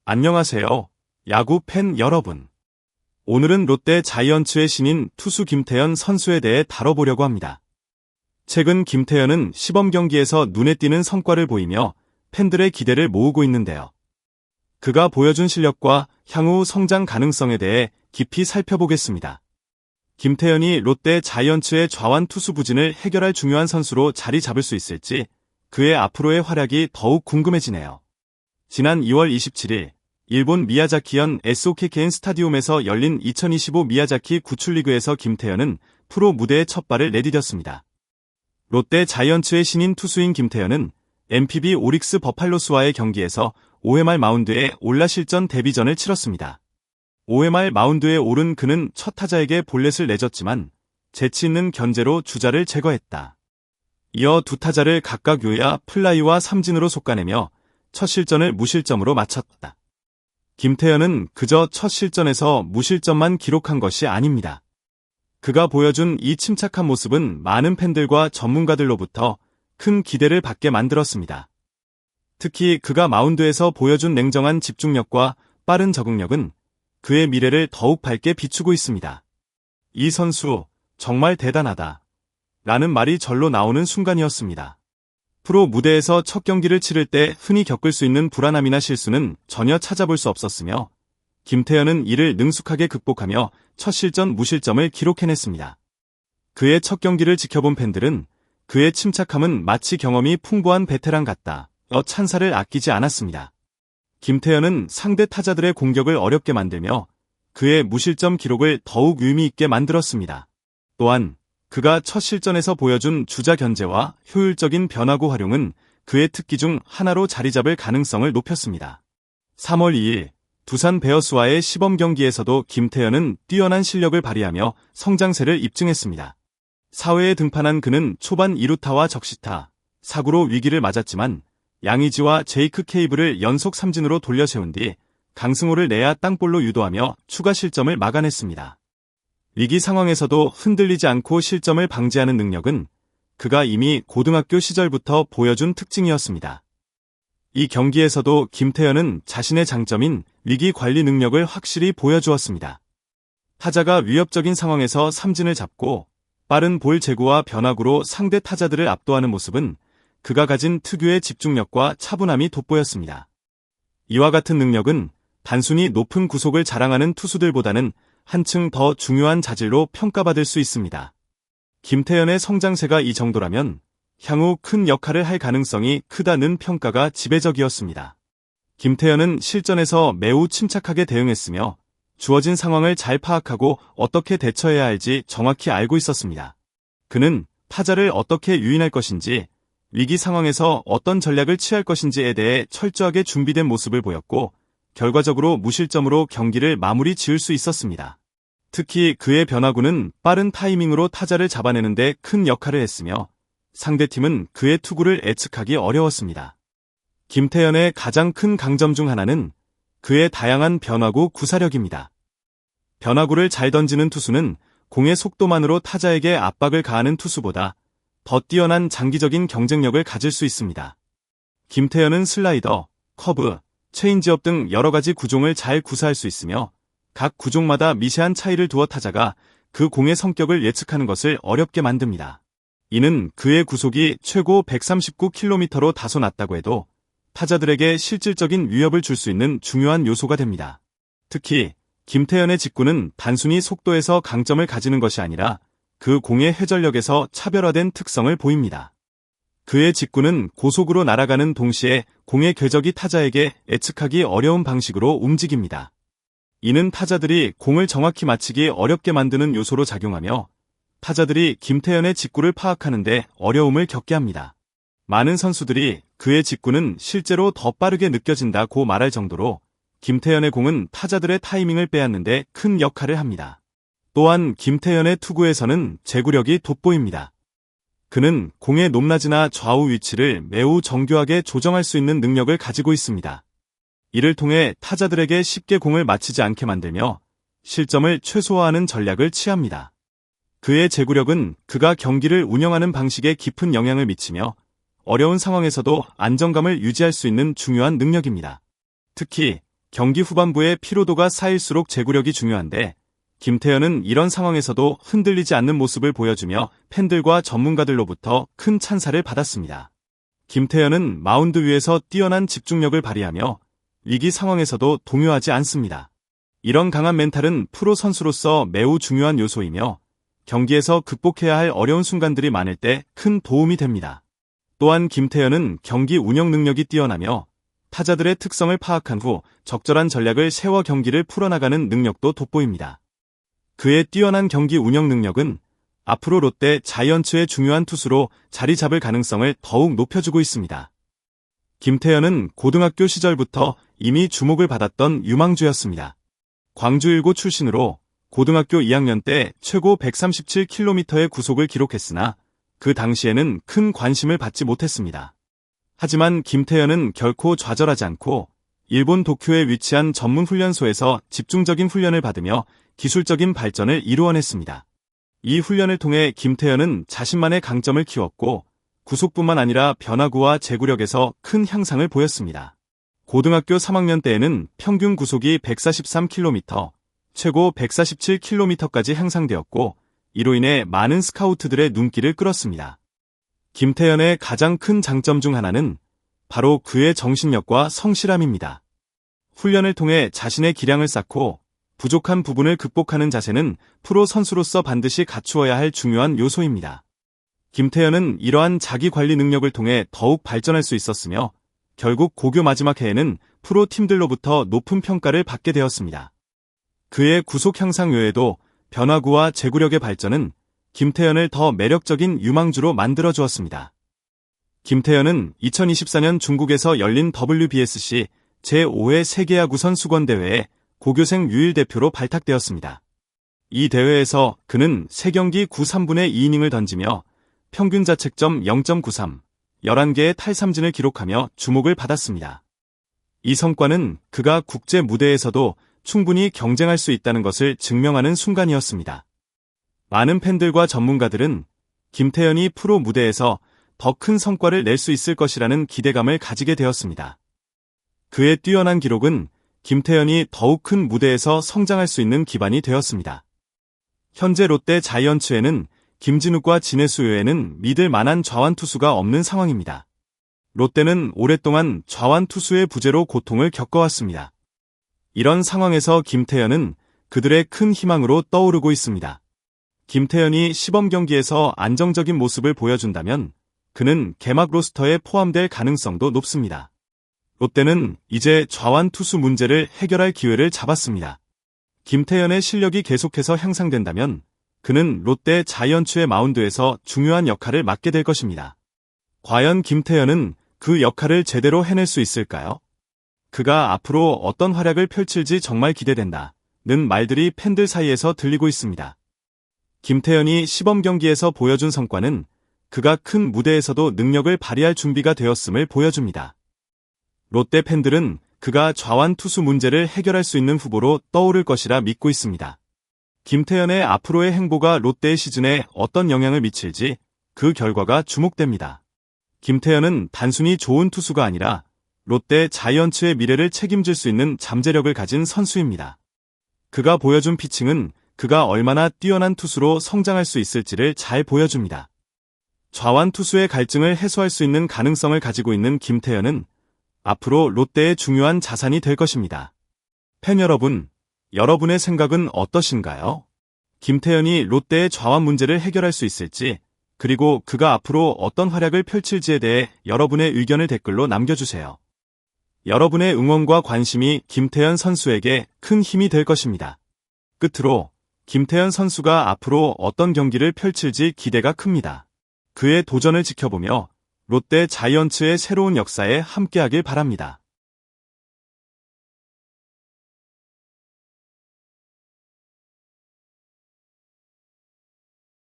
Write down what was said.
안녕하세요. 야구 팬 여러분. 오늘은 롯데 자이언츠의 신인 투수 김태현 선수에 대해 다뤄보려고 합니다. 최근 김태현은 시범 경기에서 눈에 띄는 성과를 보이며 팬들의 기대를 모으고 있는데요. 그가 보여준 실력과 향후 성장 가능성에 대해 깊이 살펴보겠습니다. 김태현이 롯데 자이언츠의 좌완 투수 부진을 해결할 중요한 선수로 자리 잡을 수 있을지 그의 앞으로의 활약이 더욱 궁금해지네요. 지난 2월 27일 일본 미야자키현 SOK케인 스타디움에서 열린 2025 미야자키 구출리그에서 김태현은 프로 무대에 첫 발을 내디뎠습니다. 롯데 자이언츠의 신인 투수인 김태현은 NPB 오릭스 버팔로스와의 경기에서 5회 말 마운드에 올라 실전 데뷔전을 치렀습니다. 5회 말 마운드에 오른 그는 첫 타자에게 볼넷을 내줬지만 재치 있는 견제로 주자를 제거했다. 이어 두 타자를 각각 요야 플라이와 삼진으로 솎아내며 첫 실전을 무실점으로 마쳤다. 김태현은 그저 첫 실전에서 무실점만 기록한 것이 아닙니다. 그가 보여준 이 침착한 모습은 많은 팬들과 전문가들로부터 큰 기대를 받게 만들었습니다. 특히 그가 마운드에서 보여준 냉정한 집중력과 빠른 적응력은 그의 미래를 더욱 밝게 비추고 있습니다. 이 선수, 정말 대단하다. 라는 말이 절로 나오는 순간이었습니다. 프로 무대에서 첫 경기를 치를 때 흔히 겪을 수 있는 불안함이나 실수는 전혀 찾아볼 수 없었으며 김태현은 이를 능숙하게 극복하며 첫 실전 무실점을 기록해냈습니다. 그의 첫 경기를 지켜본 팬들은 그의 침착함은 마치 경험이 풍부한 베테랑 같다. 찬사를 아끼지 않았습니다. 김태현은 상대 타자들의 공격을 어렵게 만들며 그의 무실점 기록을 더욱 의미 있게 만들었습니다. 또한 그가 첫 실전에서 보여준 주자 견제와 효율적인 변화구 활용은 그의 특기 중 하나로 자리 잡을 가능성을 높였습니다. 3월 2일 두산 베어스와의 시범 경기에서도 김태현은 뛰어난 실력을 발휘하며 성장세를 입증했습니다. 4회에 등판한 그는 초반 2루타와 적시타, 사구로 위기를 맞았지만 양의지와 제이크 케이블을 연속 삼진으로 돌려 세운 뒤 강승호를 내야 땅볼로 유도하며 추가 실점을 막아냈습니다. 위기 상황에서도 흔들리지 않고 실점을 방지하는 능력은 그가 이미 고등학교 시절부터 보여준 특징이었습니다. 이 경기에서도 김태현은 자신의 장점인 위기 관리 능력을 확실히 보여주었습니다. 타자가 위협적인 상황에서 삼진을 잡고 빠른 볼 제구와 변화구로 상대 타자들을 압도하는 모습은 그가 가진 특유의 집중력과 차분함이 돋보였습니다. 이와 같은 능력은 단순히 높은 구속을 자랑하는 투수들보다는 한층 더 중요한 자질로 평가받을 수 있습니다. 김태현의 성장세가 이 정도라면 향후 큰 역할을 할 가능성이 크다는 평가가 지배적이었습니다. 김태현은 실전에서 매우 침착하게 대응했으며 주어진 상황을 잘 파악하고 어떻게 대처해야 할지 정확히 알고 있었습니다. 그는 타자를 어떻게 유인할 것인지, 위기 상황에서 어떤 전략을 취할 것인지에 대해 철저하게 준비된 모습을 보였고 결과적으로 무실점으로 경기를 마무리 지을 수 있었습니다. 특히 그의 변화구는 빠른 타이밍으로 타자를 잡아내는 데 큰 역할을 했으며 상대팀은 그의 투구를 예측하기 어려웠습니다. 김태현의 가장 큰 강점 중 하나는 그의 다양한 변화구 구사력입니다. 변화구를 잘 던지는 투수는 공의 속도만으로 타자에게 압박을 가하는 투수보다 더 뛰어난 장기적인 경쟁력을 가질 수 있습니다. 김태현은 슬라이더, 커브, 체인지업 등 여러 가지 구종을 잘 구사할 수 있으며 각 구종마다 미세한 차이를 두어 타자가 그 공의 성격을 예측하는 것을 어렵게 만듭니다. 이는 그의 구속이 최고 139km로 다소 낮다고 해도 타자들에게 실질적인 위협을 줄 수 있는 중요한 요소가 됩니다. 특히 김태현의 직구는 단순히 속도에서 강점을 가지는 것이 아니라 그 공의 회전력에서 차별화된 특성을 보입니다. 그의 직구는 고속으로 날아가는 동시에 공의 궤적이 타자에게 예측하기 어려운 방식으로 움직입니다. 이는 타자들이 공을 정확히 맞히기 어렵게 만드는 요소로 작용하며 타자들이 김태현의 직구를 파악하는 데 어려움을 겪게 합니다. 많은 선수들이 그의 직구는 실제로 더 빠르게 느껴진다고 말할 정도로 김태현의 공은 타자들의 타이밍을 빼앗는 데 큰 역할을 합니다. 또한 김태현의 투구에서는 제구력이 돋보입니다. 그는 공의 높낮이나 좌우 위치를 매우 정교하게 조정할 수 있는 능력을 가지고 있습니다. 이를 통해 타자들에게 쉽게 공을 맞히지 않게 만들며 실점을 최소화하는 전략을 취합니다. 그의 제구력은 그가 경기를 운영하는 방식에 깊은 영향을 미치며 어려운 상황에서도 안정감을 유지할 수 있는 중요한 능력입니다. 특히 경기 후반부에 피로도가 쌓일수록 제구력이 중요한데 김태현은 이런 상황에서도 흔들리지 않는 모습을 보여주며 팬들과 전문가들로부터 큰 찬사를 받았습니다. 김태현은 마운드 위에서 뛰어난 집중력을 발휘하며 위기 상황에서도 동요하지 않습니다. 이런 강한 멘탈은 프로 선수로서 매우 중요한 요소이며 경기에서 극복해야 할 어려운 순간들이 많을 때 큰 도움이 됩니다. 또한 김태현은 경기 운영 능력이 뛰어나며 타자들의 특성을 파악한 후 적절한 전략을 세워 경기를 풀어나가는 능력도 돋보입니다. 그의 뛰어난 경기 운영 능력은 앞으로 롯데 자이언츠의 중요한 투수로 자리 잡을 가능성을 더욱 높여주고 있습니다. 김태현은 고등학교 시절부터 이미 주목을 받았던 유망주였습니다. 광주 일고 출신으로 고등학교 2학년 때 최고 137km의 구속을 기록했으나 그 당시에는 큰 관심을 받지 못했습니다. 하지만 김태현은 결코 좌절하지 않고 일본 도쿄에 위치한 전문 훈련소에서 집중적인 훈련을 받으며 기술적인 발전을 이루어냈습니다. 이 훈련을 통해 김태현은 자신만의 강점을 키웠고 구속뿐만 아니라 변화구와 제구력에서 큰 향상을 보였습니다. 고등학교 3학년 때에는 평균 구속이 143km, 최고 147km까지 향상되었고 이로 인해 많은 스카우트들의 눈길을 끌었습니다. 김태현의 가장 큰 장점 중 하나는 바로 그의 정신력과 성실함입니다. 훈련을 통해 자신의 기량을 쌓고 부족한 부분을 극복하는 자세는 프로 선수로서 반드시 갖추어야 할 중요한 요소입니다. 김태현은 이러한 자기 관리 능력을 통해 더욱 발전할 수 있었으며 결국 고교 마지막 해에는 프로 팀들로부터 높은 평가를 받게 되었습니다. 그의 구속 향상 외에도 변화구와 제구력의 발전은 김태현을 더 매력적인 유망주로 만들어 주었습니다. 김태현은 2024년 중국에서 열린 WBSC 제5회 세계야구 선수권대회에 고교생 유일 대표로 발탁되었습니다. 이 대회에서 그는 3경기 9, 3분의 2이닝을 던지며 평균 자책점 0.93, 11개의 탈삼진을 기록하며 주목을 받았습니다. 이 성과는 그가 국제 무대에서도 충분히 경쟁할 수 있다는 것을 증명하는 순간이었습니다. 많은 팬들과 전문가들은 김태현이 프로 무대에서 더 큰 성과를 낼 수 있을 것이라는 기대감을 가지게 되었습니다. 그의 뛰어난 기록은 김태현이 더욱 큰 무대에서 성장할 수 있는 기반이 되었습니다. 현재 롯데 자이언츠에는 김진욱과 진해수 외에는 믿을 만한 좌완 투수가 없는 상황입니다. 롯데는 오랫동안 좌완 투수의 부재로 고통을 겪어왔습니다. 이런 상황에서 김태현은 그들의 큰 희망으로 떠오르고 있습니다. 김태현이 시범 경기에서 안정적인 모습을 보여준다면 그는 개막 로스터에 포함될 가능성도 높습니다. 롯데는 이제 좌완 투수 문제를 해결할 기회를 잡았습니다. 김태현의 실력이 계속해서 향상된다면 그는 롯데 자이언츠의 마운드에서 중요한 역할을 맡게 될 것입니다. 과연 김태현은 그 역할을 제대로 해낼 수 있을까요? 그가 앞으로 어떤 활약을 펼칠지 정말 기대된다는 말들이 팬들 사이에서 들리고 있습니다. 김태현이 시범 경기에서 보여준 성과는 그가 큰 무대에서도 능력을 발휘할 준비가 되었음을 보여줍니다. 롯데 팬들은 그가 좌완 투수 문제를 해결할 수 있는 후보로 떠오를 것이라 믿고 있습니다. 김태현의 앞으로의 행보가 롯데의 시즌에 어떤 영향을 미칠지 그 결과가 주목됩니다. 김태현은 단순히 좋은 투수가 아니라 롯데 자이언츠의 미래를 책임질 수 있는 잠재력을 가진 선수입니다. 그가 보여준 피칭은 그가 얼마나 뛰어난 투수로 성장할 수 있을지를 잘 보여줍니다. 좌완 투수의 갈증을 해소할 수 있는 가능성을 가지고 있는 김태현은 앞으로 롯데의 중요한 자산이 될 것입니다. 팬 여러분, 여러분의 생각은 어떠신가요? 김태현이 롯데의 좌완 문제를 해결할 수 있을지, 그리고 그가 앞으로 어떤 활약을 펼칠지에 대해 여러분의 의견을 댓글로 남겨주세요. 여러분의 응원과 관심이 김태현 선수에게 큰 힘이 될 것입니다. 끝으로 김태현 선수가 앞으로 어떤 경기를 펼칠지 기대가 큽니다. 그의 도전을 지켜보며 롯데 자이언츠의 새로운 역사에 함께하길 바랍니다.